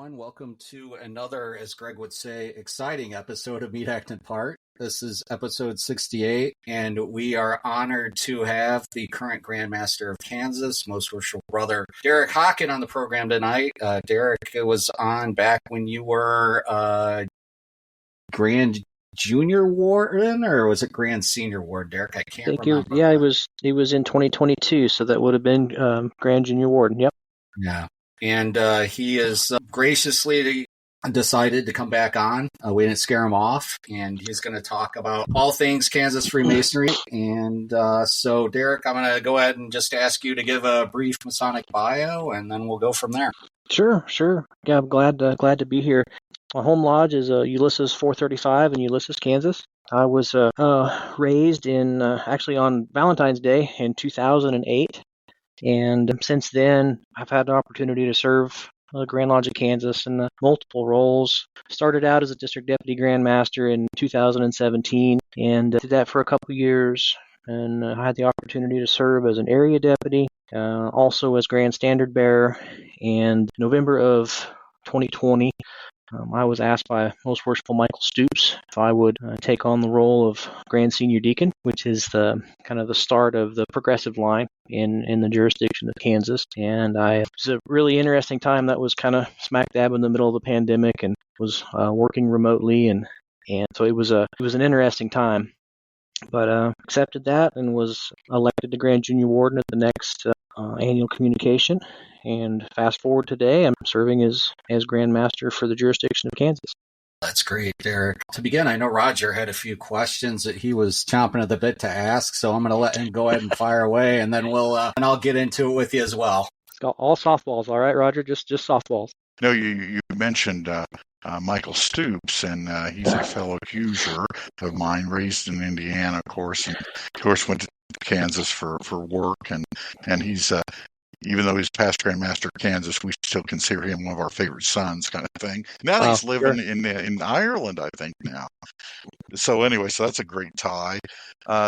everyone. Welcome to another, as Greg would say, exciting episode of Meet, Act, and Part. This is episode 68, and we are honored to have the current Grandmaster of Kansas, Most Worshipful Brother Derik Hockett on the program tonight. Derik was on back when you were Grand Junior Warden, or was it Grand Senior Ward, Derik? I can't remember. He was in 2022, so that would have been Grand Junior Warden. Yep. Yeah. And he has graciously decided to come back on. We didn't scare him off, and he's going to talk about all things Kansas Freemasonry. And so, Derik, I'm going to go ahead and just ask you to give a brief Masonic bio, and then we'll go from there. Sure. Yeah, I'm glad to be here. My home lodge is Ulysses 435 in Ulysses, Kansas. I was raised in actually on Valentine's Day in 2008. And since then, I've had the opportunity to serve the Grand Lodge of Kansas in multiple roles. Started out as a district deputy Grandmaster in 2017 and did that for a couple of years. And I had the opportunity to serve as an area deputy, also as Grand Standard Bearer. And November of 2020, I was asked by Most Worshipful Michael Stoops if I would take on the role of Grand Senior Deacon, which is the kind of the start of the progressive line in the jurisdiction of Kansas. And it was a really interesting time. That was kind of smack dab in the middle of the pandemic, and was working remotely, and so it was an interesting time. But accepted that and was elected to Grand Junior Warden at the next annual communication. And fast forward today, I'm serving as Grandmaster for the jurisdiction of Kansas. That's great, Derik. To begin, I know Roger had a few questions that he was chomping at the bit to ask, so I'm going to let him go ahead and fire away, and then I'll get into it with you as well. All softballs, all right, Roger? Just softballs. No, you mentioned Michael Stoops, and he's a fellow Hoosier of mine, raised in Indiana, of course, and of course went to Kansas for work, and he's even though he's past Grandmaster of Kansas, we still consider him one of our favorite sons, kind of thing. Now he's living in Ireland, I think, now. So anyway, so that's a great tie.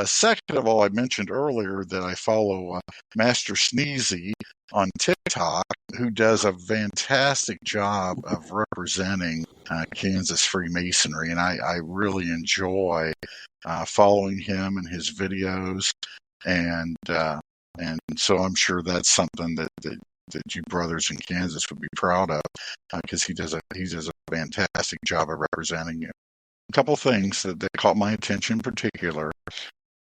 Second of all, I mentioned earlier that I follow Master Sneezy on TikTok, who does a fantastic job of representing Kansas Freemasonry, and I really enjoy following him and his videos, and so I'm sure that's something that you brothers in Kansas would be proud of, because he does a fantastic job of representing you. A couple things that caught my attention in particular.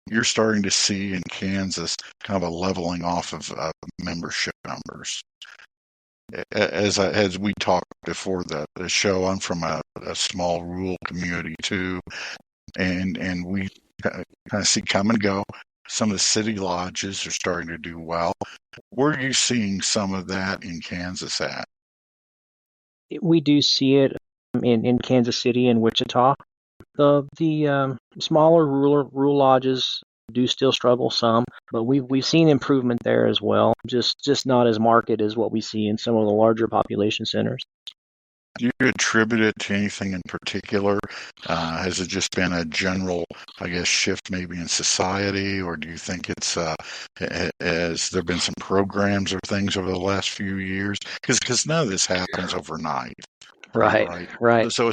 You're starting to see in Kansas kind of a leveling off of membership numbers. As we talked before the show, I'm from a small rural community too, and we kind of see come and go. Some of the city lodges are starting to do well. Where are you seeing some of that in Kansas at? We do see it in Kansas City and Wichita. The smaller rural lodges do still struggle some, but we've seen improvement there as well. Just not as marked as what we see in some of the larger population centers. Do you attribute it to anything in particular? Has it just been a general, I guess, shift maybe in society, or do you think it's has there been some programs or things over the last few years? Because none of this happens overnight. Right. So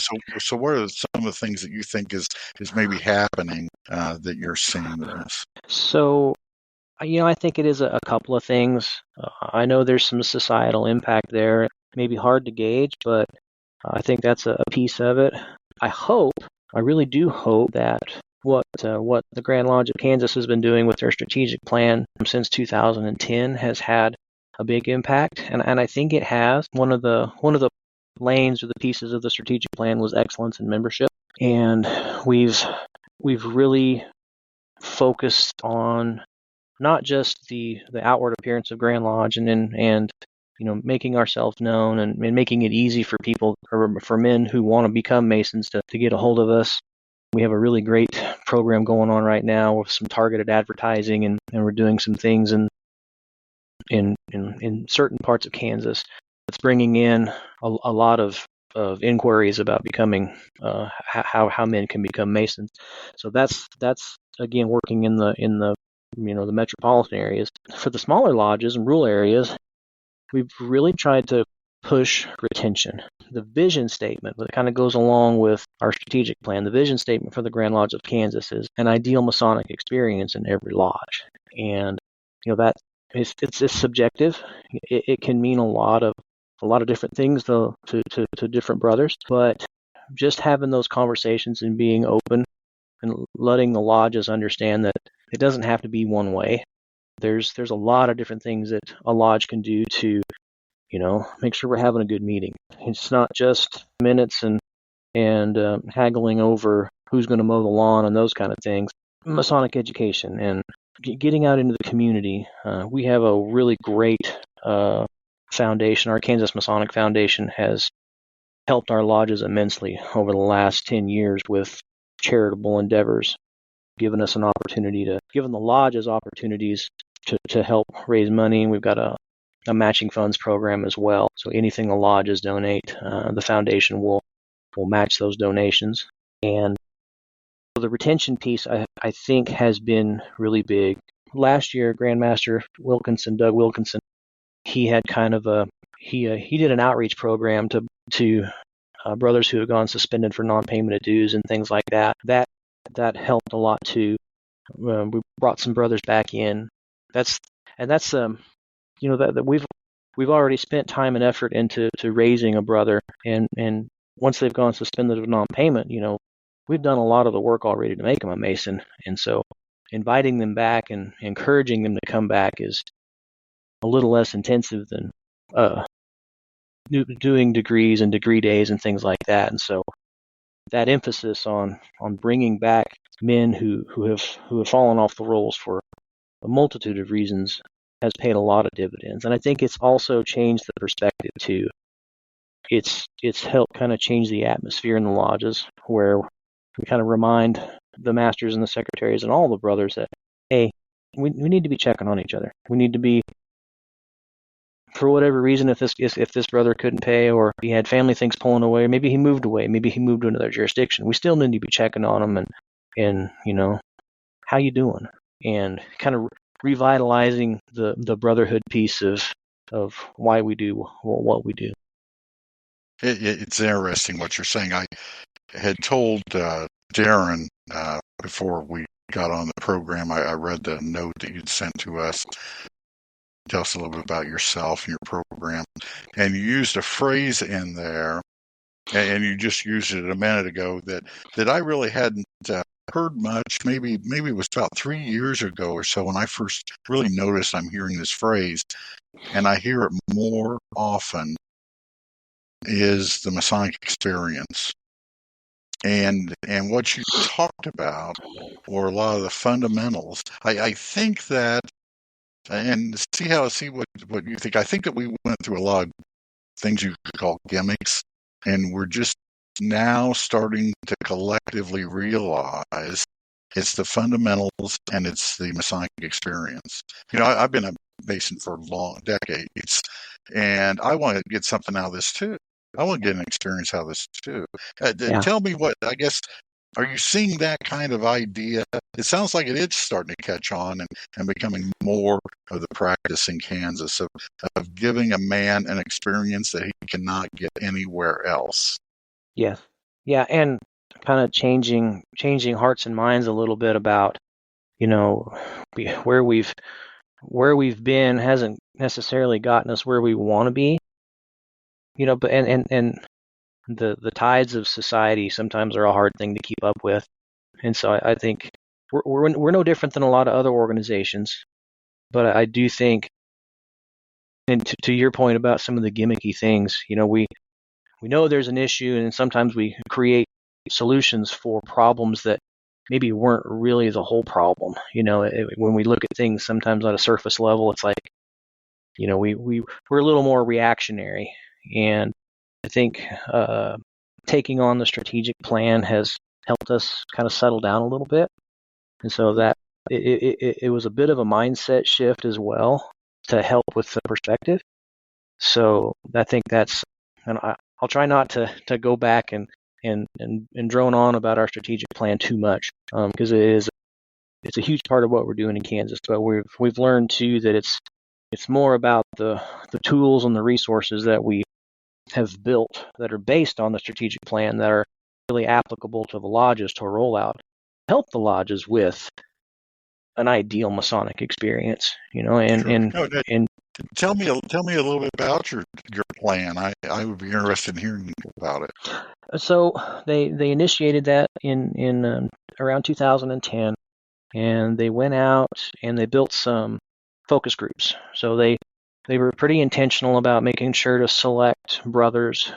what are some of the things that you think is maybe happening that you're seeing this? So, I think it is a couple of things. I know there's some societal impact there. It may be hard to gauge, but I think that's a piece of it. I really do hope that what the Grand Lodge of Kansas has been doing with their strategic plan since 2010 has had a big impact, and I think it has. One of the lanes or the pieces of the strategic plan was excellence in membership, and we've really focused on not just the outward appearance of Grand Lodge and making ourselves known and making it easy for people, or for men who want to become Masons to get a hold of us. We have a really great program going on right now with some targeted advertising, and we're doing some things in certain parts of Kansas that's bringing in a lot of inquiries about becoming how men can become Masons. So that's again working in the metropolitan areas. For the smaller lodges and rural areas, we've really tried to push retention. The vision statement that kind of goes along with our strategic plan, the vision statement for the Grand Lodge of Kansas is an ideal Masonic experience in every lodge. And that it's subjective. It can mean a lot of different things to different brothers, but just having those conversations and being open and letting the lodges understand that it doesn't have to be one way. There's a lot of different things that a lodge can do to make sure we're having a good meeting. It's not just minutes and haggling over who's going to mow the lawn and those kind of things. Masonic education and getting out into the community. We have a really great foundation. Our Kansas Masonic Foundation has helped our lodges immensely over the last 10 years with charitable endeavors, given us an opportunity given the lodges opportunities to help raise money. We've got a matching funds program as well. So anything the lodges donate, the foundation will match those donations. And the retention piece, I think, has been really big. Last year, Grandmaster Doug Wilkinson, he had kind of he did an outreach program to brothers who have gone suspended for non-payment of dues and things like that. That helped a lot too. We brought some brothers back in. That we've already spent time and effort into raising a brother, and once they've gone suspended of non-payment, we've done a lot of the work already to make them a Mason. And so inviting them back and encouraging them to come back is a little less intensive than doing degrees and degree days and things like that. And so that emphasis on bringing back men who have fallen off the rolls for a multitude of reasons has paid a lot of dividends. And I think it's also changed the perspective too. It's helped kind of change the atmosphere in the lodges, where we kind of remind the masters and the secretaries and all the brothers that, hey, we need to be checking on each other. We need to be, for whatever reason, if this brother couldn't pay, or he had family things pulling away, maybe he moved away, maybe he moved to another jurisdiction, we still need to be checking on him and how you doing, and kind of revitalizing the brotherhood piece of why we do what we do. It's interesting what you're saying. I had told Darin before we got on the program, I read the note that you'd sent to us. Tell us a little bit about yourself and your program. And you used a phrase in there, and you just used it a minute ago, that I really hadn't heard much. Maybe it was about 3 years ago or so when I first really noticed I'm hearing this phrase, and I hear it more often, is the Masonic Experience. And what you talked about were a lot of the fundamentals. I think that, and see what you think. I think that we went through a lot of things you could call gimmicks, and we're just now starting to collectively realize it's the fundamentals and it's the Masonic Experience. I've been a Mason for long decades, and I want to get something out of this too. I want to get an experience out of this too. Tell me I guess, are you seeing that kind of idea? It sounds like it is starting to catch on and becoming more of the practice in Kansas of giving a man an experience that he cannot get anywhere else. Yes. Yeah, and kind of changing hearts and minds a little bit about, where we've been hasn't necessarily gotten us where we want to be. But and the tides of society sometimes are a hard thing to keep up with, and so I think we're no different than a lot of other organizations. But I do think, and to your point about some of the gimmicky things, we know there's an issue, and sometimes we create solutions for problems that maybe weren't really the whole problem. When we look at things sometimes on a surface level, it's like, we're a little more reactionary. And I think taking on the strategic plan has helped us kind of settle down a little bit. And so that it was a bit of a mindset shift as well to help with the perspective. So I think that's, and I'll try not to go back and drone on about our strategic plan too much, because it's a huge part of what we're doing in Kansas. But we've learned too that it's more about the tools and the resources that we have built that are based on the strategic plan that are really applicable to the lodges to roll out, help the lodges with an ideal Masonic experience, Sure. No, tell me a little bit about your plan. I would be interested in hearing about it. So they initiated that in around 2010, and they went out and they built some focus groups. So they were pretty intentional about making sure to select brothers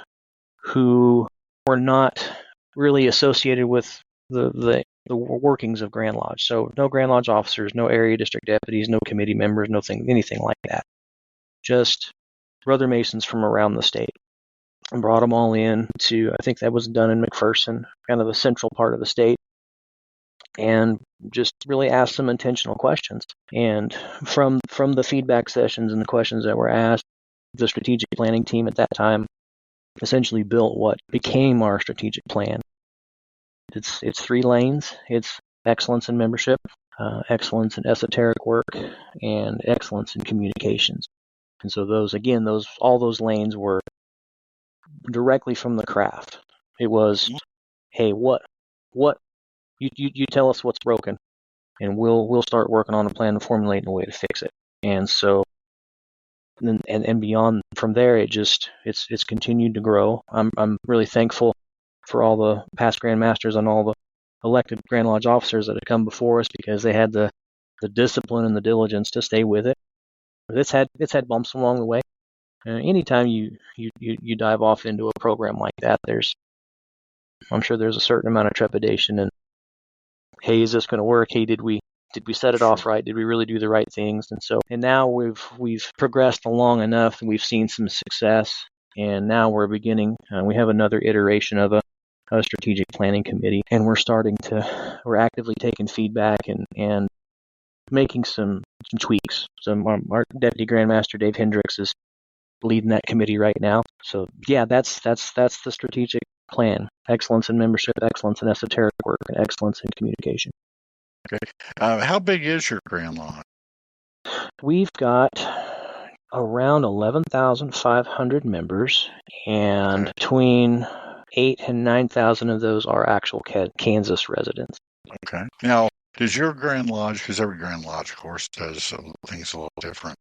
who were not really associated with the workings of Grand Lodge. So no Grand Lodge officers, no area district deputies, no committee members, anything like that. Just brother Masons from around the state. And brought them all in to, I think that was done in McPherson, kind of the central part of the state, and just really asked some intentional questions. And from the feedback sessions and the questions that were asked, the strategic planning team at that time essentially built what became our strategic plan. It's 3 lanes. It's excellence in membership, excellence in esoteric work, and excellence in communications. And so all those lanes were directly from the craft. It was, hey, what you tell us what's broken, and we'll start working on a plan and formulating a way to fix it. And so, and beyond from there, it's continued to grow. I'm really thankful for all the past Grandmasters and all the elected Grand Lodge officers that have come before us, because they had the discipline and the diligence to stay with it. It's had bumps along the way. Anytime you dive off into a program like that, I'm sure there's a certain amount of trepidation and, hey, is this going to work? Hey, did we set it off right? Did we really do the right things? And now we've progressed along enough, and we've seen some success, and now we're beginning. We have another iteration of a strategic planning committee, and we're actively taking feedback and making some tweaks. So our Deputy Grandmaster Dave Hendricks is leading that committee right now. So yeah, that's the strategic plan: excellence in membership, excellence in esoteric work, and excellence in communication. Okay. How big is your Grand Lodge? We've got around 11,500 members, and between 8,000 and 9,000 of those are actual Kansas residents. Okay. Now, does your Grand Lodge, because every Grand Lodge, of course, does things a little different,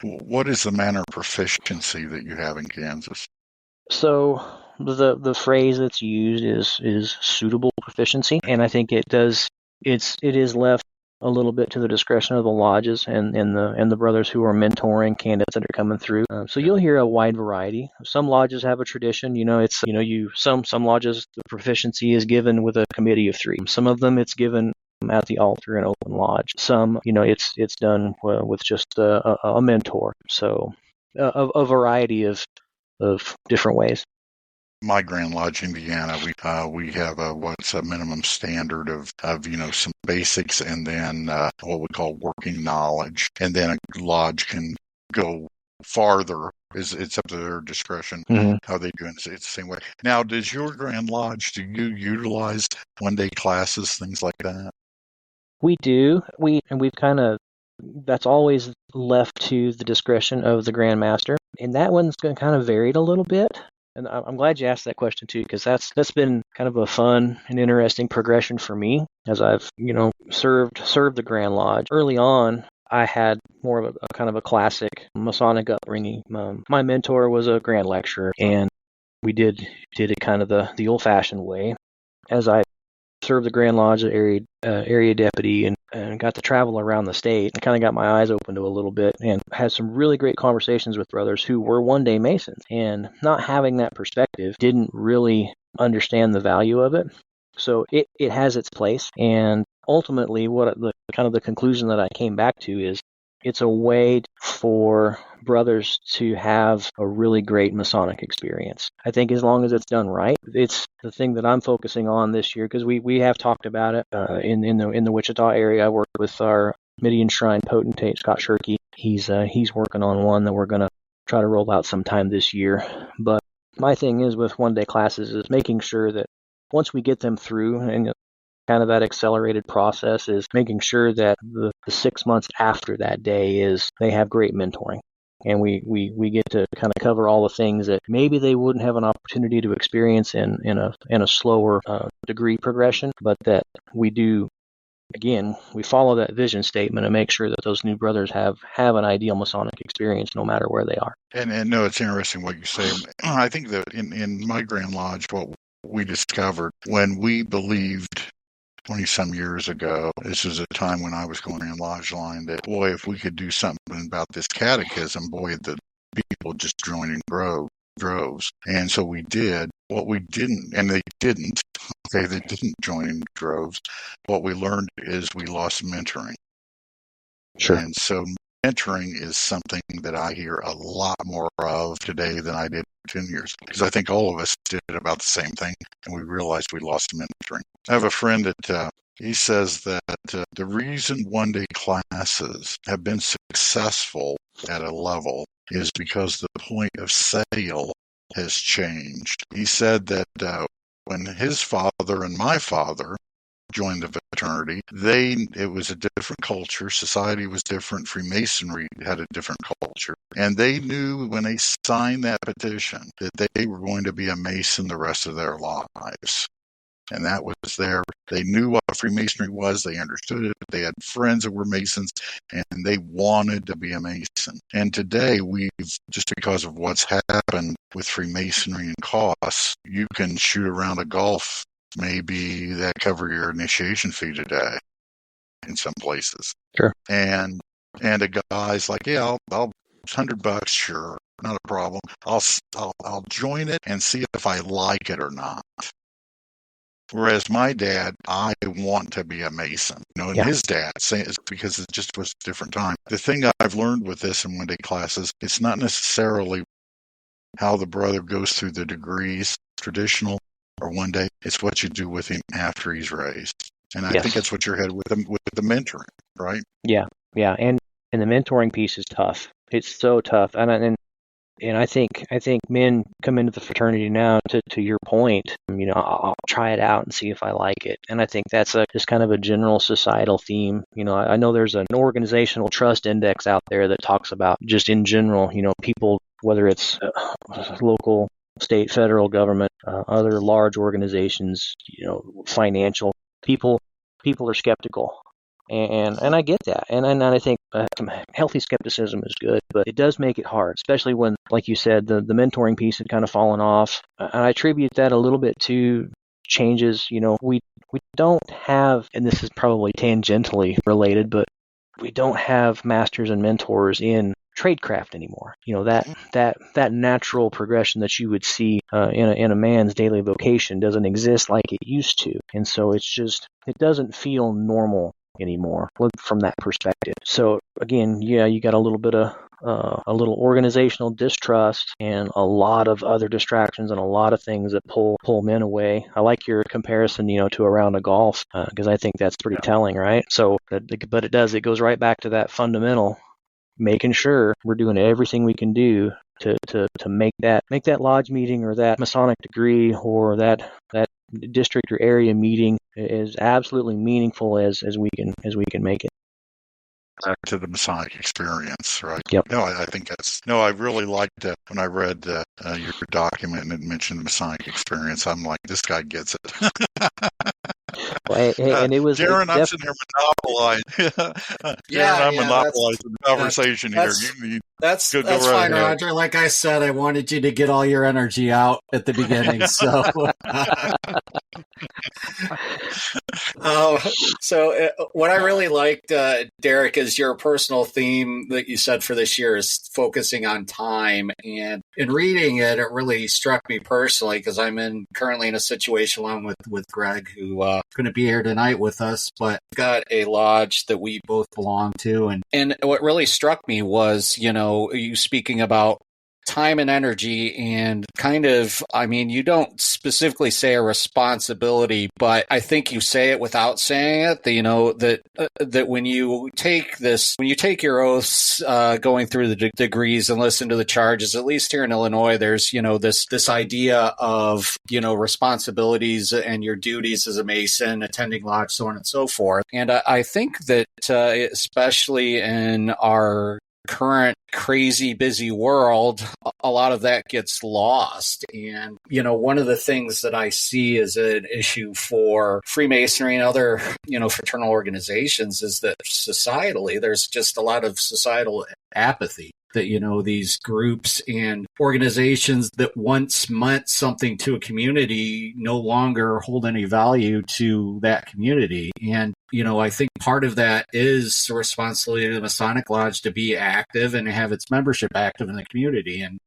what is the manner of proficiency that you have in Kansas? So the phrase that's used is suitable proficiency, and I think it is left a little bit to the discretion of the lodges and the brothers who are mentoring candidates that are coming through. So you'll hear a wide variety. Some lodges have a tradition. Some lodges, the proficiency is given with a committee of 3. Some of them it's given at the altar and open lodge. Some, it's done with just a mentor. So a variety of different ways. My Grand Lodge, Indiana, we have what's a minimum standard of some basics, and then what we call working knowledge, and then a lodge can go farther. It's up to their discretion how they do it. It's the same way. Now, does your Grand Lodge, do you utilize one-day classes, things like that? We do. That's always left to the discretion of the Grandmaster, and that one's kind of varied a little bit. And I'm glad you asked that question too, because that's been kind of a fun and interesting progression for me as I've served the Grand Lodge. Early on, I had more of a kind of a classic Masonic upbringing. My mentor was a Grand Lecturer, and we did it kind of the old-fashioned way. As I served the Grand Lodge as area deputy and got to travel around the state, and kind of got my eyes open to a little bit, and had some really great conversations with brothers who were one-day Masons, and not having that perspective, didn't really understand the value of it. So it has its place, and ultimately what the conclusion that I came back to is it's a way for brothers to have a really great Masonic experience. I think as long as it's done right, it's the thing that I'm focusing on this year, because we have talked about it in the Wichita area. I worked with our Midian Shrine potentate, Scott Shirkey. He's working on one that we're going to try to roll out sometime this year. But my thing is with one-day classes is making sure that once we get them through, and kind of that accelerated process is making sure that the 6 months after that day is they have great mentoring. and we get to kind of cover all the things that maybe they wouldn't have an opportunity to experience in a slower degree progression, but that we do. Again, we follow that vision statement and make sure that those new brothers have an ideal Masonic experience no matter where they are. And no, it's interesting what you say. I think that in my Grand Lodge, what we discovered when we believed 20-some years ago, this was a time when I was going in Lodge line, that, boy, if we could do something about this catechism, boy, the people just joined in droves. And so we did. What we didn't, and they didn't join in droves. What we learned is we lost mentoring. Sure. And so mentoring is something that I hear a lot more of today than I did 10 years, because I think all of us did about the same thing, and we realized we lost mentoring. I have a friend that he says that the reason one-day classes have been successful at a level is because the point of sale has changed. He said that when his father and my father joined the fraternity, it was a different culture. Society was different. Freemasonry had a different culture. And they knew when they signed that petition that they were going to be a Mason the rest of their lives. And that was they knew what Freemasonry was. They understood it. They had friends that were Masons, and they wanted to be a Mason. And today, just because of what's happened with Freemasonry and costs, you can shoot around a golf, maybe that cover your initiation fee today in some places. Sure. And a guy's like, yeah, I'll $100, sure, not a problem. I'll join it and see if I like it or not. Whereas my dad, I want to be a Mason, and his dad, it's because it just was a different time. The thing I've learned with this in one-day classes, it's not necessarily how the brother goes through the degrees, traditional or one day. It's what you do with him after he's raised. And I think that's what you're headed with the mentoring, right? Yeah. And the mentoring piece is tough. It's so tough. And I think men come into the fraternity now to your point, I'll try it out and see if I like it. And I think that's just kind of a general societal theme. I know there's an organizational trust index out there that talks about just in general, people, whether it's local, state, federal government, other large organizations, financial people are skeptical. And I get that. And I think healthy skepticism is good, but it does make it hard, especially when, like you said, the mentoring piece had kind of fallen off. And I attribute that a little bit to changes. We don't have, and this is probably tangentially related, but we don't have masters and mentors in tradecraft anymore. That natural progression that you would see in a man's daily vocation doesn't exist like it used to. And so it doesn't feel normal anymore from that perspective. So again, you got a little bit of a little organizational distrust and a lot of other distractions and a lot of things that pull men away. I like your comparison, to a round of golf, because I think that's pretty telling, right? So, but it goes right back to that fundamental, making sure we're doing everything we can do to make that lodge meeting or that Masonic degree or that district or area meeting as absolutely meaningful as we can make it. Back to the Masonic Experience, right? Yep. No, I think I really liked when I read your document and it mentioned the Masonic Experience. I'm like, this guy gets it. Well, and it was Darin, I'm sitting here monopolizing. I'm monopolizing the conversation here. That's right fine, ahead. Roger. Like I said, I wanted you to get all your energy out at the beginning. So, what I really liked, Derik, is your personal theme that you said for this year is focusing on time. And in reading it, it really struck me personally because I'm currently in a situation along with Greg, who going to be here tonight with us, but got a lodge that we both belong to. And what really struck me was, you speaking about time and energy and kind of, you don't specifically say a responsibility, but I think you say it without saying it, that when you take your oaths, going through the degrees and listen to the charges, at least here in Illinois, there's, this idea of, responsibilities and your duties as a Mason, attending lodge, so on and so forth. And I think that, especially in our current crazy busy world, a lot of that gets lost. And, one of the things that I see as an issue for Freemasonry and other, fraternal organizations is that societally, there's just a lot of societal apathy. That, these groups and organizations that once meant something to a community no longer hold any value to that community. And, I think part of that is the responsibility of the Masonic Lodge to be active and have its membership active in the community. And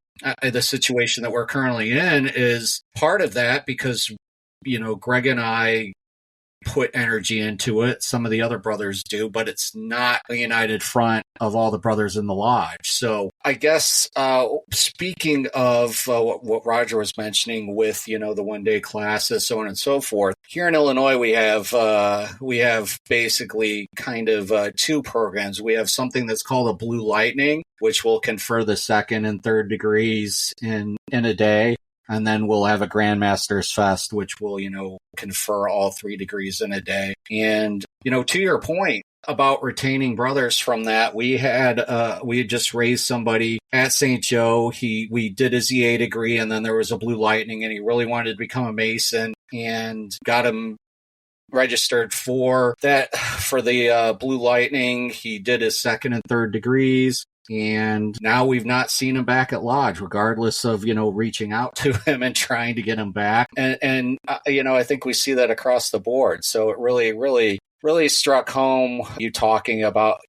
the situation that we're currently in is part of that because, Greg and I put energy into it. Some of the other brothers do, but it's not a united front of all the brothers in the lodge. So I guess speaking of what Roger was mentioning with, the one-day classes, so on and so forth, here in Illinois, we have basically kind of two programs. We have something that's called a Blue Lightning, which will confer the second and third degrees in a day. And then we'll have a Grandmaster's Fest, which will, confer all 3 degrees in a day. And, to your point about retaining brothers from that, we had just raised somebody at St. Joe. We did his EA degree, and then there was a Blue Lightning, and he really wanted to become a Mason, and got him registered for the Blue Lightning. He did his second and third degrees. And now we've not seen him back at Lodge, regardless of, reaching out to him and trying to get him back. And I think we see that across the board. So it really, really, really struck home, you talking about,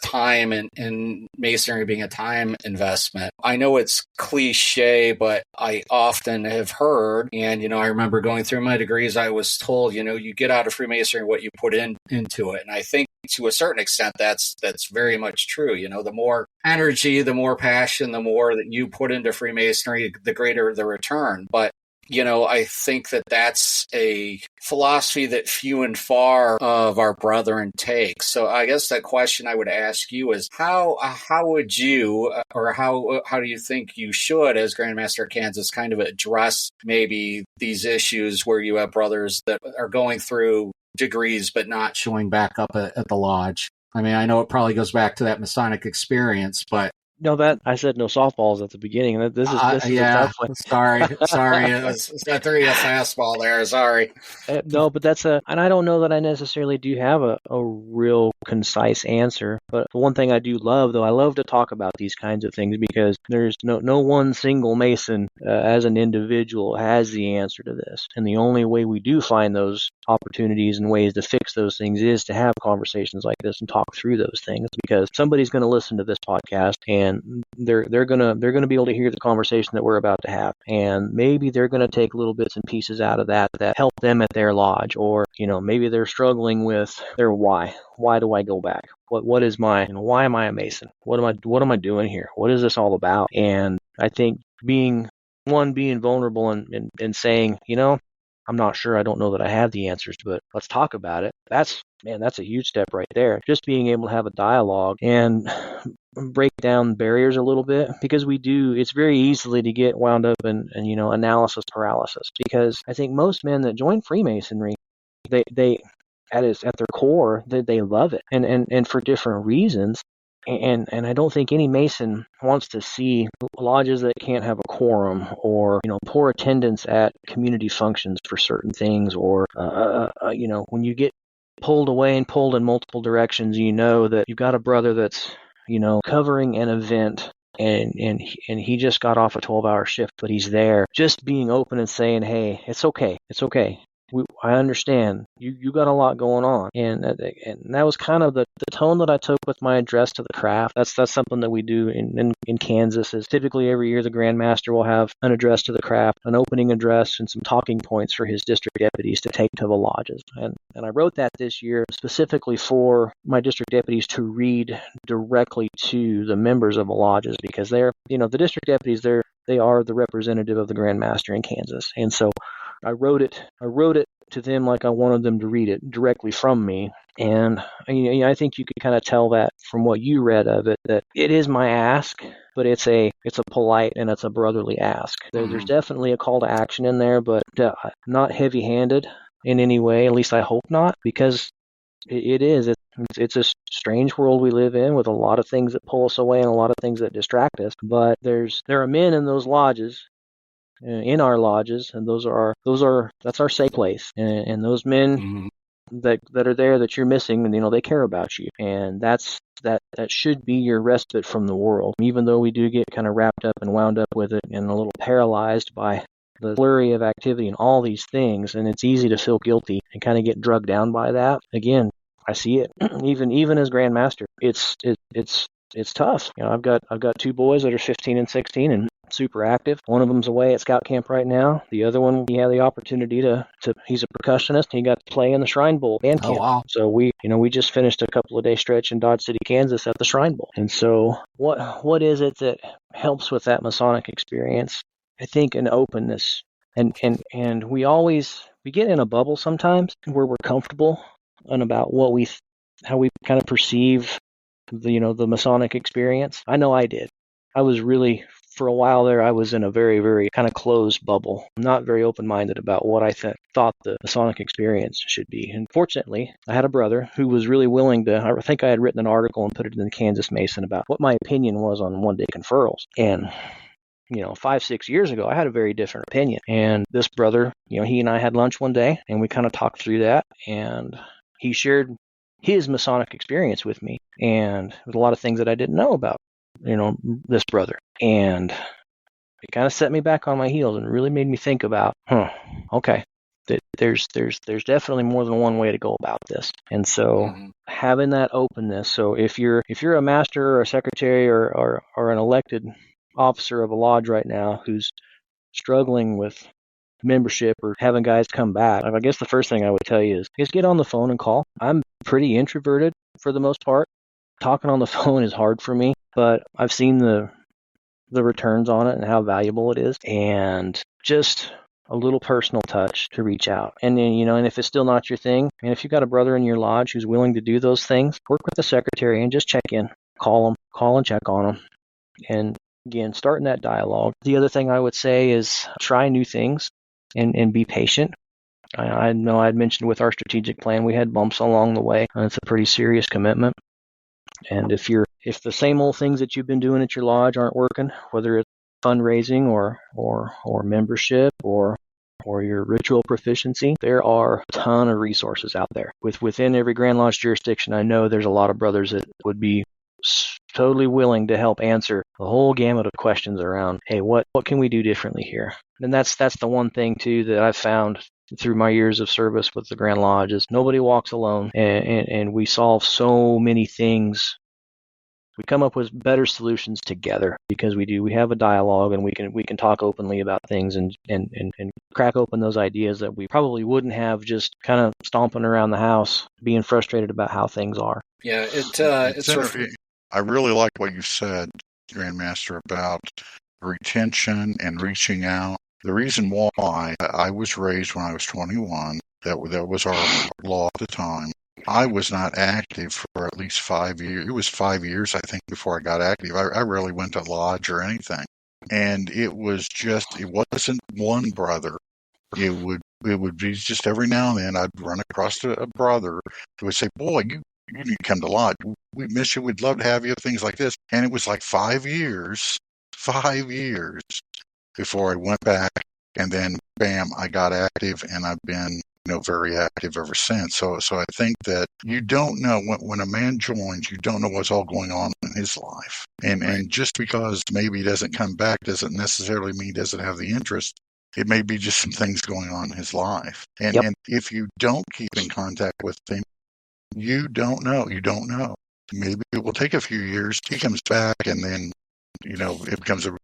time and Masonry being a time investment. I know it's cliche, but I often have heard, and, I remember going through my degrees, I was told, you get out of Freemasonry what you put into it. And I think to a certain extent, that's very much true. The more energy, the more passion, the more that you put into Freemasonry, the greater the return. But I think that that's a philosophy that few and far of our brethren take. So I guess that question I would ask you is how would you, or how do you think you should, as Grandmaster of Kansas, kind of address maybe these issues where you have brothers that are going through degrees but not showing back up at the lodge? I mean, I know it probably goes back to that Masonic experience, but No, that I said no softballs at the beginning. This is a tough one. Sorry, I threw you a fastball there. Sorry. No, but and I don't know that I necessarily do have a real concise answer. But the one thing I do love, though, I love to talk about these kinds of things because there's no one single Mason as an individual has the answer to this, and the only way we do find those opportunities and ways to fix those things is to have conversations like this and talk through those things, because somebody's going to listen to this podcast and they're gonna be able to hear the conversation that we're about to have, and maybe they're gonna take little bits and pieces out of that help them at their lodge, or maybe they're struggling with their why do I go back, what is my, why am I a Mason, what am I doing here, what is this all about? And I think being vulnerable and saying, I'm not sure, I don't know that I have the answers, but let's talk about it. That's a huge step right there. Just being able to have a dialogue and break down barriers a little bit, because it's very easily to get wound up in analysis paralysis, because I think most men that join Freemasonry, they at their core, they love it, and for different reasons. And I don't think any Mason wants to see lodges that can't have a quorum, or poor attendance at community functions for certain things, or when you get pulled away and pulled in multiple directions, that you've got a brother that's covering an event, and he just got off a 12-hour shift, but he's there, just being open and saying, hey, it's okay. I understand. You got a lot going on, and that was kind of the tone that I took with my address to the craft. That's something that we do in Kansas. Is typically every year the Grandmaster will have an address to the craft, an opening address, and some talking points for his district deputies to take to the lodges. And I wrote that this year specifically for my district deputies to read directly to the members of the lodges, because they're the district deputies, they are the representative of the Grandmaster in Kansas, and so I wrote it to them like I wanted them to read it directly from me. And I think you could kind of tell that from what you read of it, that it is my ask, but it's a polite and it's a brotherly ask. There's definitely a call to action in there, but not heavy-handed in any way. At least I hope not, because It is. It's a strange world we live in with a lot of things that pull us away and a lot of things that distract us. But there are men in those lodges, in our lodges, and that's our safe place. And those men Mm-hmm. that are there that you're missing, and they care about you, and that should be your respite from the world. Even though we do get kind of wrapped up and wound up with it and a little paralyzed by the flurry of activity and all these things, and it's easy to feel guilty and kind of get drugged down by that. Again, I see it even as Grandmaster. It's tough. I've got two boys that are 15 and 16 and super active. One of them's away at scout camp right now. The other one, he had the opportunity to he's a percussionist. He got to play in the Shrine Bowl band camp. Oh, wow. So we just finished a couple of day stretch in Dodge City, Kansas at the Shrine Bowl. And so what is it that helps with that Masonic experience? I think an openness. And we get in a bubble sometimes where we're comfortable and about how we kind of perceive the Masonic experience. I know I did. I was really, for a while there, I was in a very, very kind of closed bubble, not very open-minded about what I thought the Masonic experience should be. And fortunately, I had a brother who was really willing to, I think I had written an article and put it in the Kansas Mason about what my opinion was on one-day conferrals. And 5-6 years ago, I had a very different opinion. And this brother, he and I had lunch one day, and we kind of talked through that, and he shared his Masonic experience with me, and there's a lot of things that I didn't know about, this brother. And it kind of set me back on my heels and really made me think about, okay, there's definitely more than one way to go about this. And so having that openness. So if you're a master or a secretary or an elected officer of a lodge right now who's struggling with membership or having guys come back, I guess the first thing I would tell you is get on the phone and call. I'm pretty introverted for the most part. Talking on the phone is hard for me, but I've seen the returns on it and how valuable it is, and just a little personal touch to reach out. And then, and if it's still not your thing, and if you've got a brother in your lodge who's willing to do those things, work with the secretary and just check in, call and check on them. And again, starting that dialogue. The other thing I would say is try new things and be patient. I know I'd mentioned with our strategic plan, we had bumps along the way, and it's a pretty serious commitment. And if the same old things that you've been doing at your lodge aren't working, whether it's fundraising or membership or your ritual proficiency, there are a ton of resources out there. Within every Grand Lodge jurisdiction, I know there's a lot of brothers that would be totally willing to help answer the whole gamut of questions around, hey, what can we do differently here? And that's the one thing too that I've found through my years of service with the Grand Lodge is nobody walks alone, and we solve so many things. We come up with better solutions together because we have a dialogue, and we can talk openly about things and crack open those ideas that we probably wouldn't have just kind of stomping around the house being frustrated about how things are. Yeah, I really like what you said, Grandmaster, about retention and reaching out. The reason why I was raised when I was 21, that was our law at the time. I was not active for at least 5 years. It was 5 years, I think, before I got active. I rarely went to lodge or anything. And it wasn't one brother. It would be just every now and then I'd run across a brother who would say, boy, you need to come to lodge. We miss you. We'd love to have you. Things like this. And it was like 5 years before I went back, and then bam, I got active, and I've been very active ever since. So I think that you don't know when a man joins, you don't know what's all going on in his life. And just because maybe he doesn't come back doesn't necessarily mean he doesn't have the interest. It may be just some things going on in his life. And if you don't keep in contact with him, you don't know. Maybe it will take a few years. He comes back, and then, it becomes a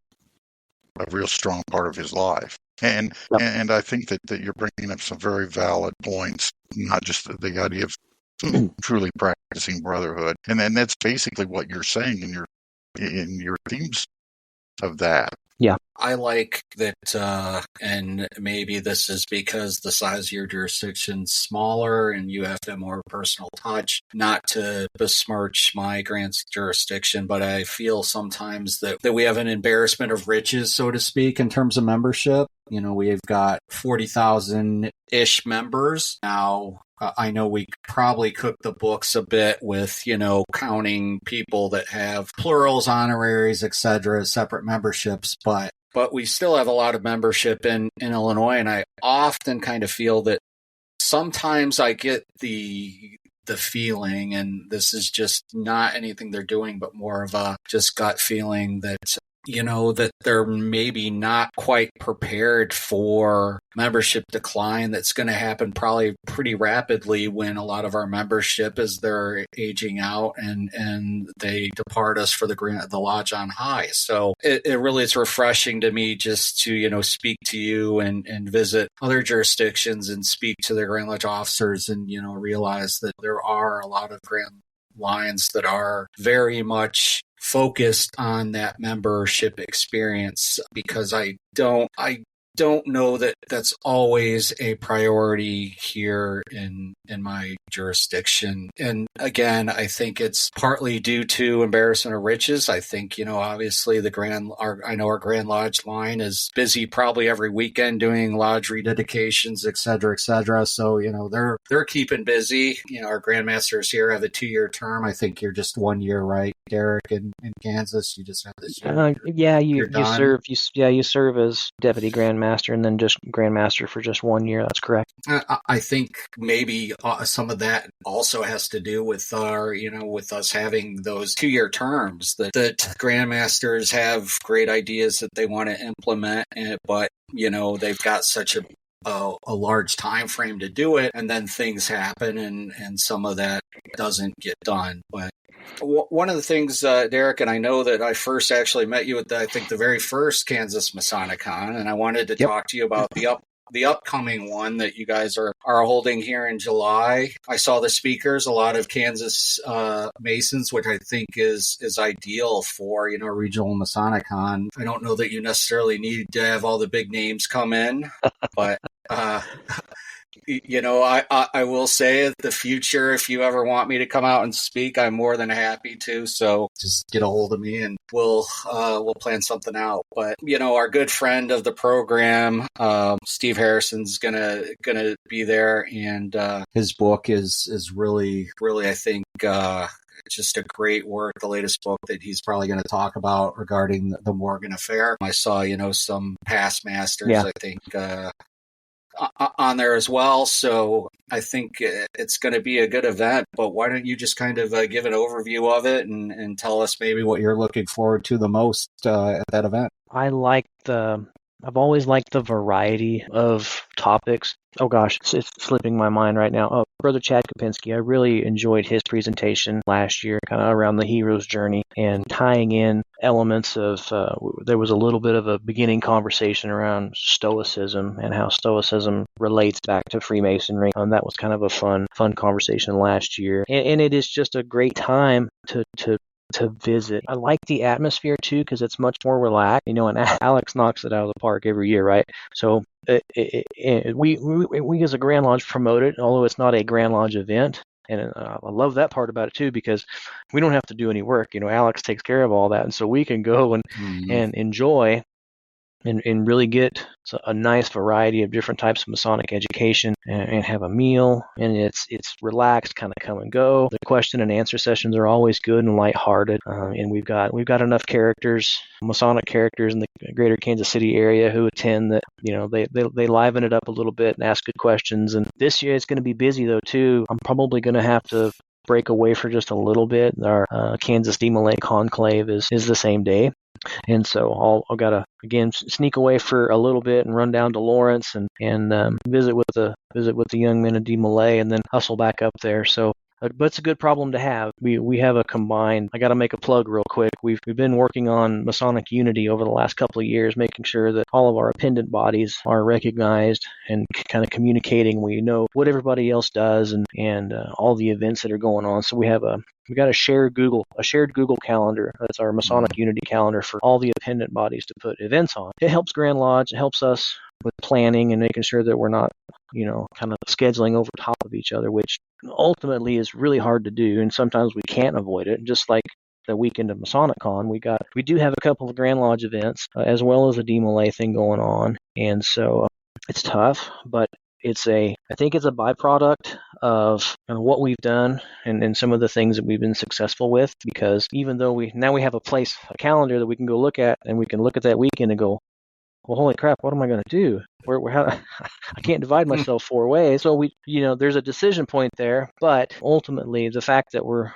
real strong part of his life. And I think that you're bringing up some very valid points, not just the idea of truly practicing brotherhood. And then that's basically what you're saying in your themes of that. Yeah. I like that, and maybe this is because the size of your jurisdiction's smaller and you have to have more personal touch, not to besmirch my grand jurisdiction, but I feel sometimes that we have an embarrassment of riches, so to speak, in terms of membership. We've got 40,000-ish members. Now, I know we probably cook the books a bit with, counting people that have plurals, honoraries, etc., separate memberships, but we still have a lot of membership in Illinois, and I often kind of feel that sometimes I get the feeling, and this is just not anything they're doing, but more of a just gut feeling that, that they're maybe not quite prepared for membership decline that's going to happen probably pretty rapidly when a lot of our membership, as they're aging out and they depart us for the lodge on high. So it really is refreshing to me just to, speak to you and visit other jurisdictions and speak to their Grand Lodge officers and, realize that there are a lot of Grand Lines that are very much focused on that membership experience, because I don't know that that's always a priority here in my jurisdiction. And again, I think it's partly due to embarrassment of riches. I think, obviously I know our Grand Lodge line is busy probably every weekend doing lodge rededications, et cetera, et cetera. So, they're keeping busy. Our Grandmasters here have a 2-year term. I think you're just 1 year, right, Derik, in Kansas? You just have this year. You serve as Deputy Grandmaster and then just Grandmaster for just 1 year. That's correct. I think maybe some of that also has to do with our, with us having those 2-year terms that Grandmasters have great ideas that they want to implement, but they've got such a large time frame to do it, and then things happen and some of that doesn't get done. But one of the things, Derik, and I know that I first actually met you at the very first Kansas Masonic-Con, and I wanted to talk to you about the upcoming one that you guys are holding here in July. I saw the speakers, a lot of Kansas Masons, which I think is ideal for, regional Masonic-Con. I don't know that you necessarily need to have all the big names come in, but I will say in the future, if you ever want me to come out and speak, I'm more than happy to. So just get a hold of me and we'll plan something out. But, our good friend of the program, Steve Harrison's gonna be there, and his book is really, really, I think, just a great work. The latest book that he's probably going to talk about regarding the Morgan affair. I saw, some past masters, I think, on there as well. So I think it's going to be a good event, but why don't you just kind of give an overview of it and tell us maybe what you're looking forward to the most at that event? I've always liked the variety of topics. Oh gosh, it's slipping my mind right now. Oh, Brother Chad Kopinski, I really enjoyed his presentation last year, kind of around the hero's journey and tying in elements of, there was a little bit of a beginning conversation around Stoicism and how Stoicism relates back to Freemasonry. That was kind of a fun conversation last year. And it is just a great time to visit. I like the atmosphere too, because it's much more relaxed, and Alex knocks it out of the park every year, right? So we as a Grand Lodge promote it, although it's not a Grand Lodge event. And I love that part about it too, because we don't have to do any work. Alex takes care of all that, and so we can go and enjoy and really get a nice variety of different types of Masonic education and have a meal, and it's relaxed, kind of come and go. The question and answer sessions are always good and lighthearted, and we've got enough characters, Masonic characters in the greater Kansas City area who attend that, they liven it up a little bit and ask good questions. And this year it's going to be busy though too. I'm probably going to have to break away for just a little bit. Our Kansas DMLA conclave is the same day. And so I'll gotta again sneak away for a little bit and run down to Lawrence and visit with the young men of DMLA and then hustle back up there. So, but it's a good problem to have. We have a combined. I got to make a plug real quick. We've been working on Masonic unity over the last couple of years, making sure that all of our appendant bodies are recognized and kind of communicating. We know what everybody else does and all the events that are going on. So we got a shared Google calendar. That's our Masonic unity calendar for all the appendant bodies to put events on. It helps Grand Lodge. It helps us with planning and making sure that we're not, kind of scheduling over top of each other, which ultimately is really hard to do. And sometimes we can't avoid it. Just like the weekend of Masonic-Con, we do have a couple of Grand Lodge events as well as a DMLA thing going on. And so it's tough, but I think it's a byproduct of kind of what we've done and some of the things that we've been successful with, because even though we have a calendar that we can go look at, and we can look at that weekend and go, well, holy crap, what am I going to do? I can't divide myself 4 ways. So there's a decision point there, but ultimately the fact that we're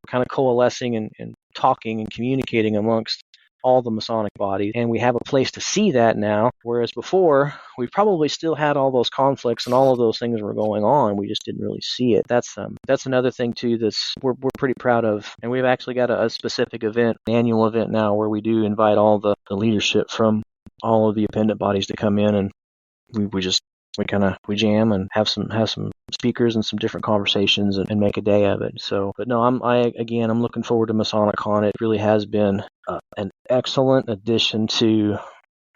kind of coalescing and talking and communicating amongst all the Masonic bodies, and we have a place to see that now, whereas before we probably still had all those conflicts and all of those things were going on. We just didn't really see it. That's another thing too that's we're pretty proud of, and we've actually got a specific event, annual event now, where we do invite all the leadership from all of the appendant bodies to come in, and we jam and have some speakers and some different conversations and make a day of it. So, but no, I'm looking forward to Masonic-Con. It really has been an excellent addition to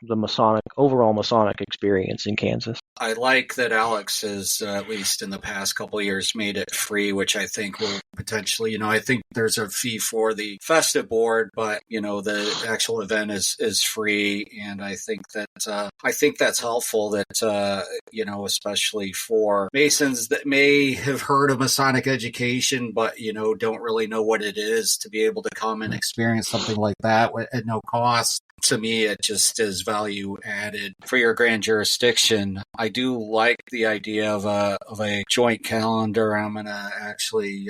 the overall Masonic experience in Kansas. I like that Alex has, at least in the past couple of years, made it free, which I think will potentially, I think there's a fee for the festive board, but, the actual event is free. And I think that's helpful that, especially for Masons that may have heard of Masonic education, but, don't really know what it is, to be able to come and experience something like that at no cost. To me, it just is value added for your grand jurisdiction. I do like the idea of a joint calendar. I'm going to actually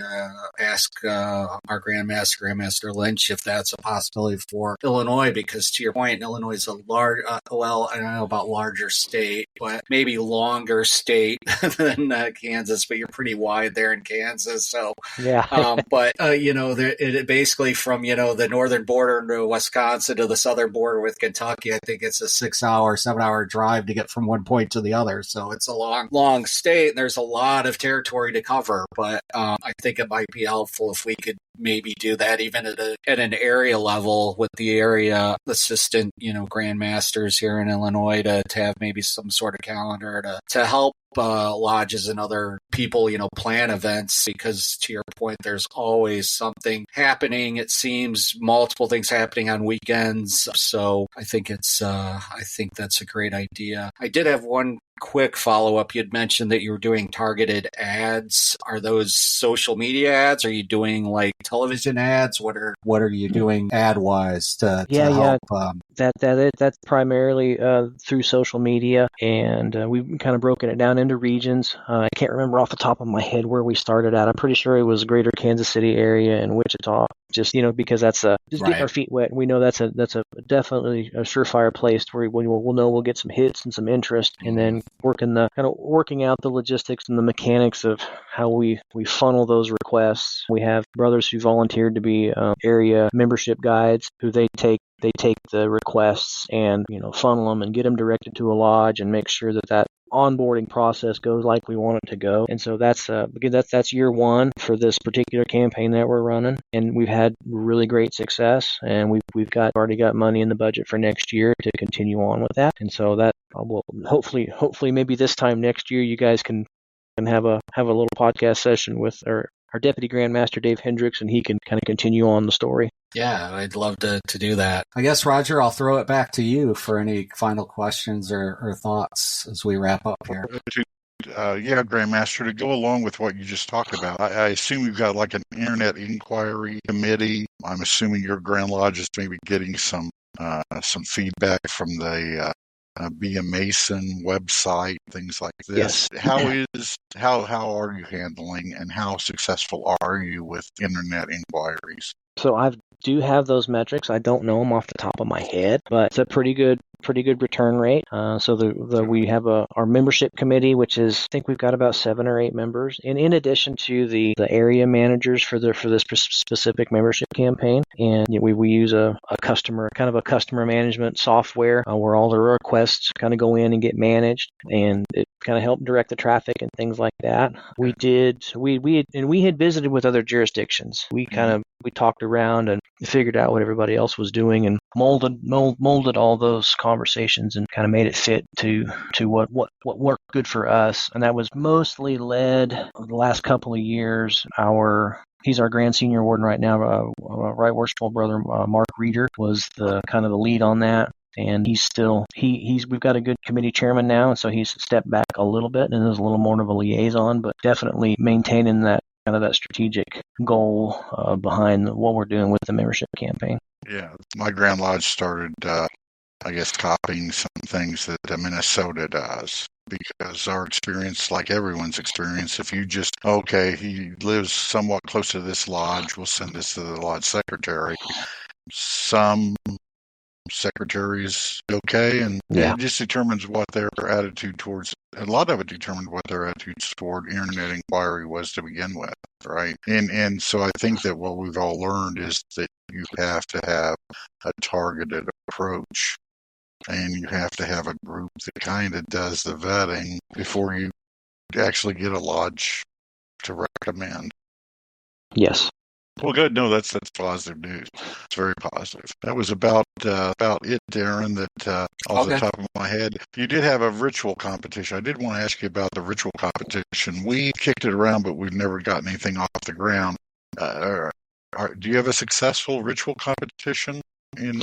ask our Grandmaster Lynch, if that's a possibility for Illinois, because to your point, Illinois is a large, I don't know about larger state, but maybe longer state than Kansas, but you're pretty wide there in Kansas. So, yeah. It basically from, the northern border to Wisconsin to the southern border with Kentucky, I think it's a 7-hour drive to get from one point to the other. So it's a long state, and there's a lot of territory to cover. But I think it might be helpful if we could maybe do that even at an area level with the area assistant, grandmasters here in Illinois, to have maybe some sort of calendar to help lodges and other people, plan events, because to your point, there's always something happening. It seems multiple things happening on weekends. So I think that's a great idea. I did have one quick follow-up. You'd mentioned that you were doing targeted ads. Are those social media ads? Are you doing like television ads? What are you doing ad-wise to help? That's primarily through social media, and we've kind of broken it down into regions. I can't remember off the top of my head where we started at. I'm pretty sure it was greater Kansas City area and Wichita. Just because that's just getting our feet wet. We know that's a definitely a surefire place where we'll know we'll get some hits and some interest, and then working out the logistics and the mechanics of how we funnel those requests. We have brothers who volunteered to be area membership guides, who they take the requests and funnel them and get them directed to a lodge and make sure that onboarding process goes like we want it to go. And so that's year one for this particular campaign that we're running, and we've had really great success, and we've already got money in the budget for next year to continue on with that. And so that will hopefully maybe this time next year you guys can have a little podcast session with our Deputy Grandmaster Dave Hendricks, and he can kind of continue on the story. Yeah, I'd love to do that. I guess, Roger, I'll throw it back to you for any final questions or thoughts as we wrap up here. Grandmaster, to go along with what you just talked about, I assume you've got like an internet inquiry committee. I'm assuming your Grand Lodge is maybe getting some feedback from the Be a Mason website, things like this. Yes. How are you handling, and how successful are you with internet inquiries? So I do have those metrics. I don't know them off the top of my head, but it's a pretty good return rate. We have our membership committee, which is, I think we've got about 7 or 8 members, and in addition to the area managers for this specific membership campaign. And we use a customer management software where all the requests kind of go in and get managed, and it kind of help direct the traffic and things like that. We had visited with other jurisdictions. We talked around and figured out what everybody else was doing, and molded all those conversations and kind of made it fit to what worked good for us. And that was mostly led the last couple of years. He's our Grand Senior Warden right now. Right Worshipful Brother Mark Reeder was the kind of the lead on that. And we've got a good committee chairman now, and so he's stepped back a little bit and is a little more of a liaison, but definitely maintaining that kind of that strategic goal behind what we're doing with the membership campaign. Yeah, my Grand Lodge started, copying some things that Minnesota does. Because our experience, like everyone's experience, if you just, he lives somewhat close to this lodge, we'll send this to the lodge secretary. Some secretaries and it just determines what their attitude towards, a lot of it determined what their attitudes toward internet inquiry was to begin with, right? And so I think that what we've all learned is that you have to have a targeted approach, and you have to have a group that kind of does the vetting before you actually get a lodge to recommend. Yes. Well, good. No, that's positive news. It's very positive. That was about it, Darin, that off the top of my head. You did have a ritual competition. I did want to ask you about the ritual competition. We kicked it around, but we've never gotten anything off the ground. Do you have a successful ritual competition in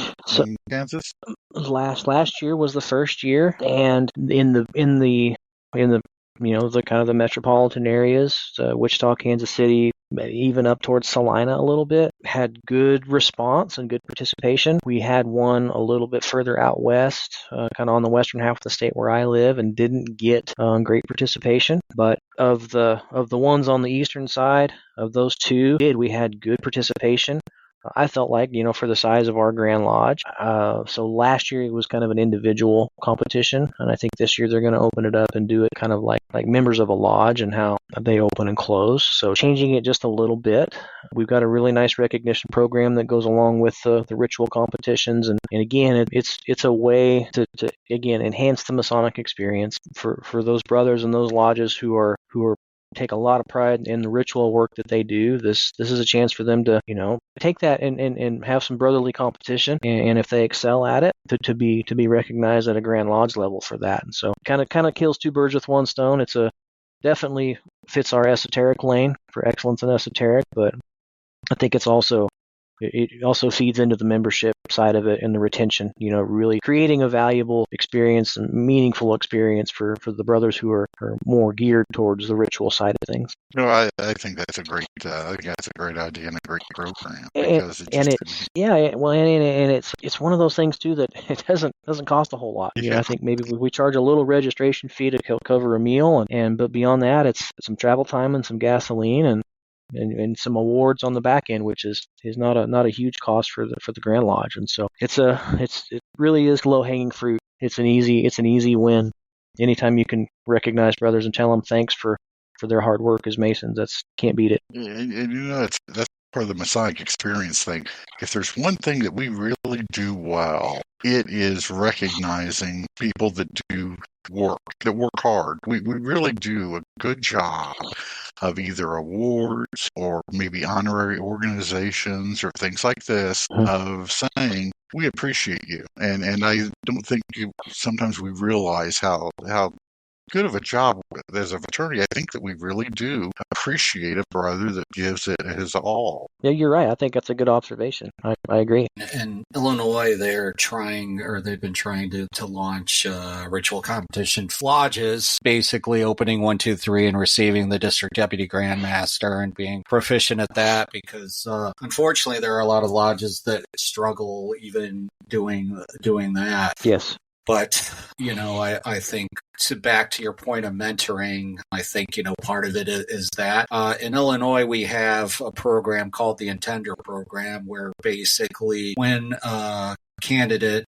Kansas? Last year was the first year, and in the the kind of the metropolitan areas, Wichita, Kansas City, even up towards Salina a little bit, had good response and good participation. We had one a little bit further out west, kind of on the western half of the state where I live, and didn't get great participation. But of the ones on the eastern side, of those two, we had good participation. I felt like, for the size of our Grand Lodge. So last year it was kind of an individual competition, and I think this year they're going to open it up and do it kind of like members of a lodge and how they open and close. So changing it just a little bit. We've got a really nice recognition program that goes along with the ritual competitions, and again, it's a way to again enhance the Masonic experience for those brothers and those lodges who are take a lot of pride in the ritual work that they do. This is a chance for them to, take that and have some brotherly competition, and if they excel at it, to be recognized at a Grand Lodge level for that. And so kind of kills two birds with one stone. It's definitely fits our esoteric lane for excellence in esoteric, but I think it also feeds into the membership side of it and the retention, really creating a valuable experience and meaningful experience for the brothers who are more geared towards the ritual side of things. No, I think that's a great idea and a great program. It's one of those things too that it doesn't cost a whole lot. I think maybe we charge a little registration fee to cover a meal, but beyond that, it's some travel time and some gasoline and some awards on the back end, which is not a huge cost for the Grand Lodge. And so it really is low hanging fruit. It's an easy win. Anytime you can recognize brothers and tell them thanks for their hard work as Masons, can't beat it. And that's part of the Masonic Experience thing. If there's one thing that we really do well, it is recognizing people that do work hard. We really do a good job of either awards or maybe honorary organizations or things like this, of saying we appreciate you. And I don't think sometimes we realize how good of a job as a fraternity. I think that we really do appreciate a brother that gives it his all. Yeah, you're right. I think that's a good observation. I agree. In Illinois, they've been trying to launch ritual competition lodges, basically opening 1, 2, 3 and receiving the district deputy grandmaster and being proficient at that, because unfortunately there are a lot of lodges that struggle even doing that. Yes. But, I think back to your point of mentoring, I think, part of it is that. In Illinois, we have a program called the Intender Program, where basically when a candidate,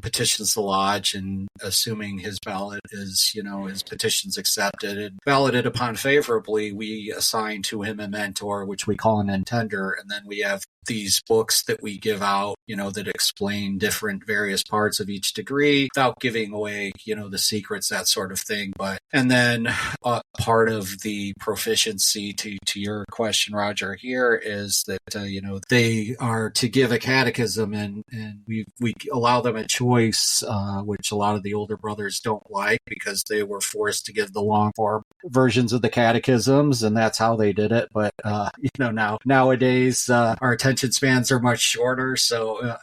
petitions the lodge, and assuming his ballot is, his petition's accepted and balloted upon favorably, we assign to him a mentor, which we call an intender. And then we have these books that we give out, that explain different various parts of each degree without giving away, the secrets, that sort of thing. And then part of the proficiency to your question, Roger, here is that, they are to give a catechism, and we allow them a choice, which a lot of the older brothers don't like, because they were forced to give the long form versions of the catechisms, and that's how they did it. But nowadays our attention spans are much shorter, so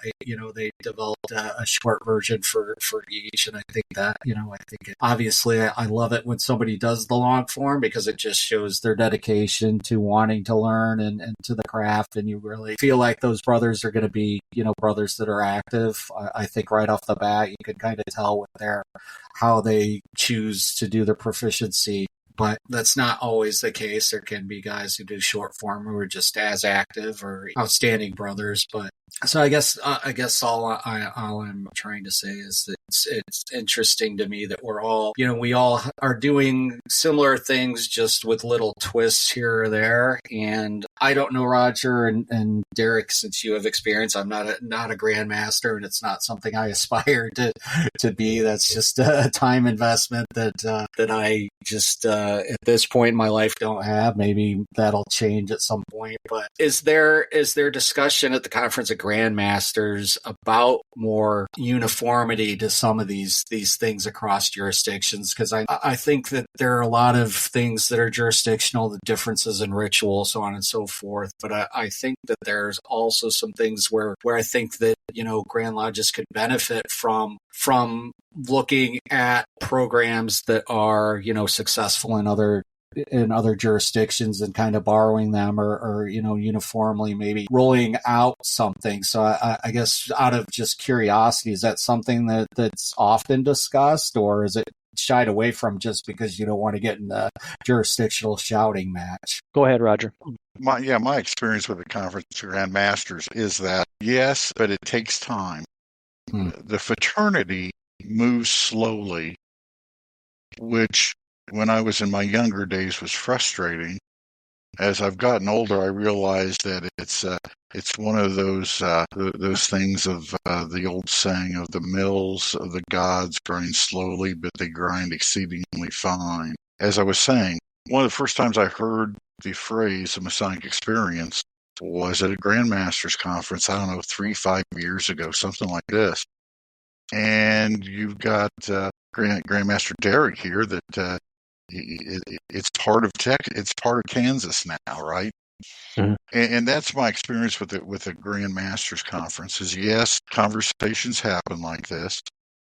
they developed a short version for each. And I think that obviously I love it when somebody does the long form, because it just shows their dedication to wanting to learn and to the craft, and you really feel like those brothers are going to be brothers that are active. I think right off the bat you can kind of tell with how they choose to do their proficiency. But that's not always the case. There can be guys who do short form who are just as active or outstanding brothers. But so I guess all I'm trying to say is that it's interesting to me that we're all, we all are doing similar things, just with little twists here or there. And I don't know, Roger and Derik, since you have experience, I'm not a Grandmaster, and it's not something I aspire to be. That's just a time investment that I just at this point in my life don't have. Maybe that'll change at some point. But is there discussion at the Conference of Grandmasters about more uniformity to some of these things across jurisdictions? Because I think that there are a lot of things that are jurisdictional, the differences in ritual, so on and so forth. But I think that there's also some things where I think that Grand Lodges could benefit from looking at programs that are successful in other jurisdictions and kind of borrowing them or uniformly maybe rolling out something. So I guess out of just curiosity, is that something that's often discussed, or is it shied away from just because you don't want to get in the jurisdictional shouting match? Go ahead, Roger. My experience with the Conference of Grandmasters is that, yes, but it takes time. The fraternity moves slowly, which when I was in my younger days was frustrating. As I've gotten older, I realized that it's one of those things of the old saying of the mills of the gods grind slowly, but they grind exceedingly fine. As I was saying, one of the first times I heard the phrase "the Masonic Experience" was at a Grandmasters conference. I don't know, 3-5 years ago, something like this. And you've got Grandmaster Derik here that. It's part of it's part of Kansas now, right? Mm-hmm. And that's my experience with the Grandmasters conference. Is yes, conversations happen like this.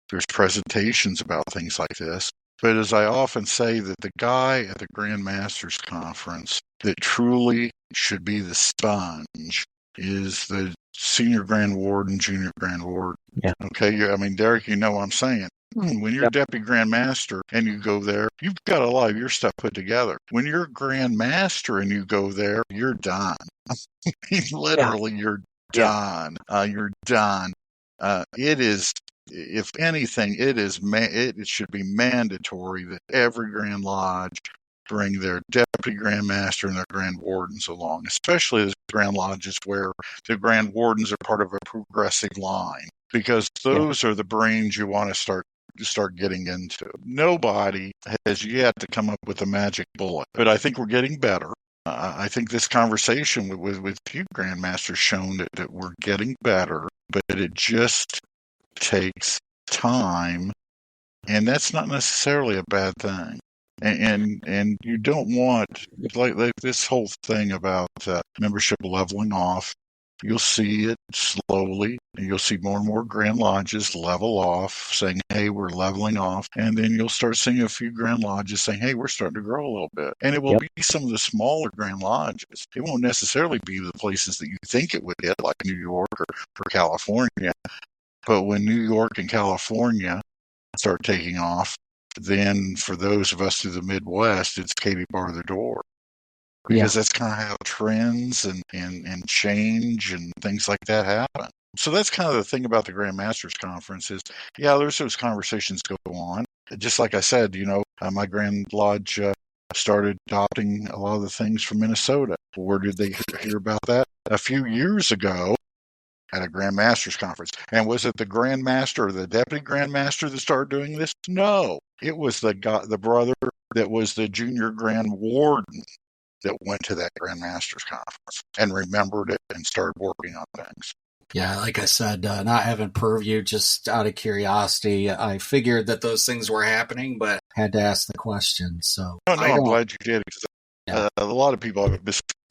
There's presentations about things like this. But as I often say, that the guy at the Grandmasters conference that truly should be the sponge is the senior Grand Warden, junior Grand Warden. Yeah. Okay. Derik, you know what I'm saying. When you're Deputy Grandmaster and you go there, you've got a lot of your stuff put together. When you're Grandmaster and you go there, you're done. Literally, you're done. You're done. It is, if anything, it should be mandatory that every Grand Lodge bring their Deputy Grandmaster and their Grand Wardens along, especially as Grand Lodges where the Grand Wardens are part of a progressive line, because those are the brains you want to start getting into. Nobody has yet to come up with a magic bullet, but I think we're getting better. I think this conversation with you Grandmasters shown that we're getting better, but it just takes time, and that's not necessarily a bad thing. And you don't want, like this whole thing about membership leveling off. You'll see it slowly, and you'll see more and more Grand Lodges level off, saying, hey, we're leveling off. And then you'll start seeing a few Grand Lodges saying, hey, we're starting to grow a little bit. And it will be some of the smaller Grand Lodges. It won't necessarily be the places that you think it would hit, like New York or California. But when New York and California start taking off, then for those of us through the Midwest, it's Katie bar the door. Because that's kind of how trends and change and things like that happen. So that's kind of the thing about the Grandmasters Conference is, there's those conversations go on. Just like I said, my Grand Lodge started adopting a lot of the things from Minnesota. Where did they hear about that? A few years ago at a Grandmasters Conference. And was it the Grandmaster or the Deputy Grandmaster that started doing this? No. It was the brother that was the junior Grand Warden that went to that Grandmasters Conference and remembered it and started working on things. Yeah, like I said, not having purview, just out of curiosity, I figured that those things were happening, but had to ask the question. So No, I'm glad you did. Yeah. A lot of people have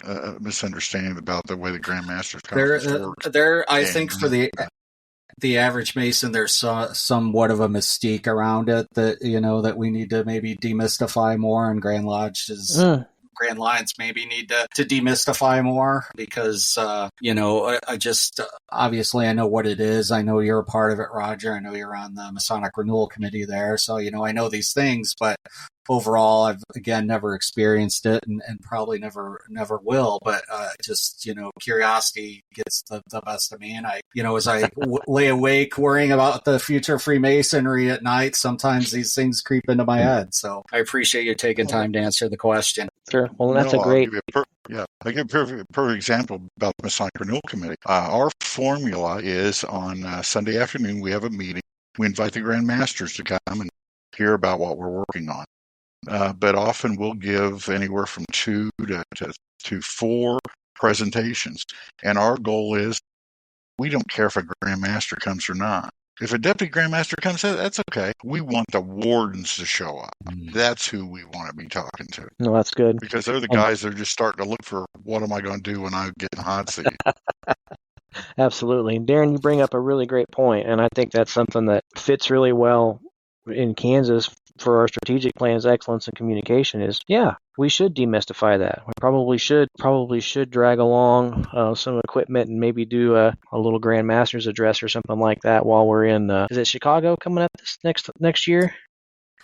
a misunderstanding about the way the Grandmaster's Conference works. I think for the average Mason, there's somewhat of a mystique around it that, that we need to maybe demystify more, and Grand Lines maybe need to demystify more because, I just, obviously I know what it is. I know you're a part of it, Roger. I know you're on the Masonic Renewal Committee there. So, I know these things, but overall, I've, again, never experienced it and probably never will. But just, curiosity gets the best of me. And I, as I lay awake worrying about the future of Freemasonry at night, sometimes these things creep into my head. So I appreciate you taking time to answer the question. Sure. Well, that's a great. I give a perfect example about the Masonic Renewal Committee. Our formula is on Sunday afternoon, we have a meeting. We invite the Grandmasters to come and hear about what we're working on. But often we'll give anywhere from 2 to 4 presentations. And our goal is we don't care if a Grandmaster comes or not. If a Deputy Grandmaster comes, that's okay. We want the wardens to show up. That's who we want to be talking to. No, that's good. Because they're the guys that are just starting to look for what am I going to do when I get in the hot seat. Absolutely. Darin, you bring up a really great point, and I think that's something that fits really well in Kansas for our strategic plans, excellence, and communication is, we should demystify that. We probably should drag along some equipment and maybe do a little Grandmaster's address or something like that while we're in, is it Chicago coming up this next year?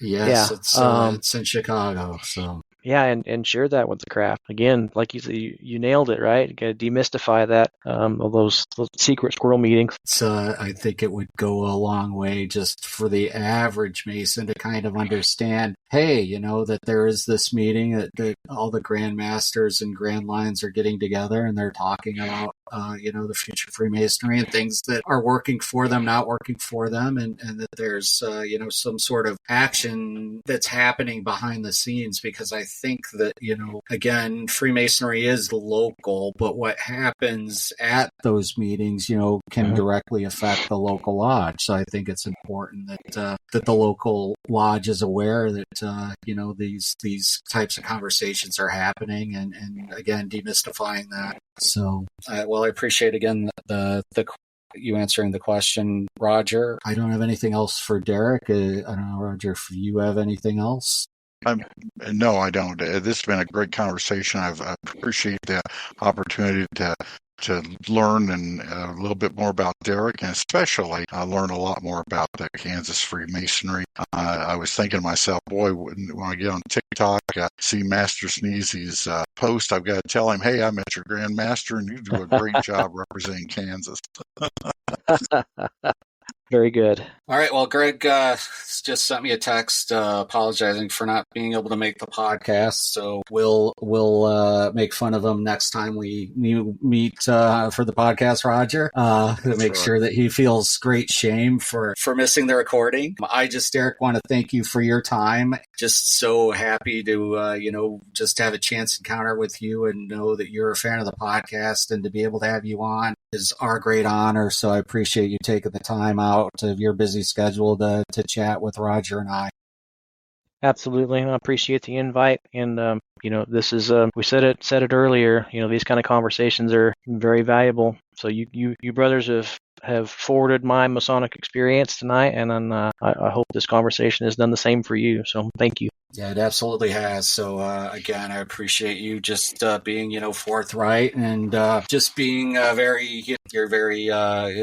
Yes, it's in Chicago, so. Yeah, and share that with the craft. Again, like you said, you nailed it, right? You got to demystify that, those secret squirrel meetings. So I think it would go a long way just for the average Mason to kind of understand, hey, that there is this meeting that all the Grandmasters and Grand Lines are getting together and they're talking about, the future of Freemasonry and things that are working for them, not working for them, and that there's, some sort of action that's happening behind the scenes, because I think that, again, Freemasonry is local, but what happens at those meetings, can directly affect the local lodge. So I think it's important that the local lodge is aware that, these types of conversations are happening, and again, demystifying that. So, I appreciate again the you answering the question, Roger. I don't have anything else for Derik. I don't know, Roger, if you have anything else. No, I don't. This has been a great conversation. I appreciate the opportunity to learn and a little bit more about Derik, and especially learn a lot more about the Kansas Freemasonry. I was thinking to myself, boy, when I get on TikTok, see Master Sneezy's post, I've got to tell him, hey, I met your Grandmaster, and you do a great job representing Kansas. Very good. All right. Well, Greg just sent me a text apologizing for not being able to make the podcast. So we'll make fun of him next time we meet for the podcast, Roger, to make sure that he feels great shame for missing the recording. I just, Derik, want to thank you for your time. Just so happy to, just have a chance encounter with you and know that you're a fan of the podcast, and to be able to have you on is our great honor. So I appreciate you taking the time out of your busy schedule to chat with Roger and I. Absolutely. I appreciate the invite. And, this is, we said it earlier, these kind of conversations are very valuable. So you brothers have forwarded my Masonic experience tonight, and then I hope this conversation has done the same for you. So thank you. Yeah, it absolutely has. So, again, I appreciate you just being, forthright and just being you're a very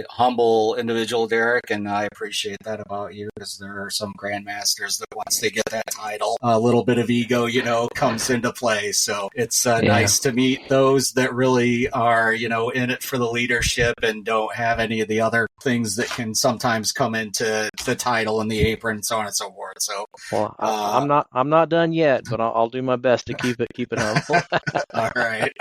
humble individual, Derik, and I appreciate that about you, because there are some Grandmasters that once they get that title, a little bit of ego, comes into play. So it's nice to meet those that really are, in it for the leadership and don't have any of the other things that can sometimes come into the title and the apron and so on and so forth. So, well, I'm not done yet, but I'll do my best to keep it humble. All right.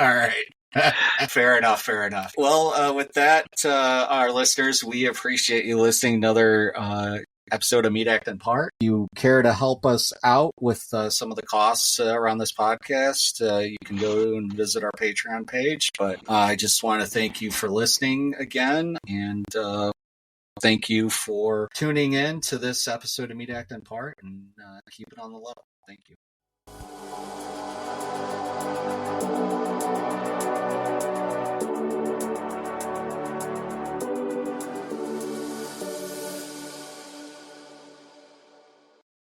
Fair enough. Well, with that, our listeners, we appreciate you listening to another episode of Meet, Act, and Part. If you care to help us out with some of the costs around this podcast, you can go and visit our Patreon page. But I just want to thank you for listening again, and thank you for tuning in to this episode of Meet, Act, and Part, and keep it on the level. Thank you.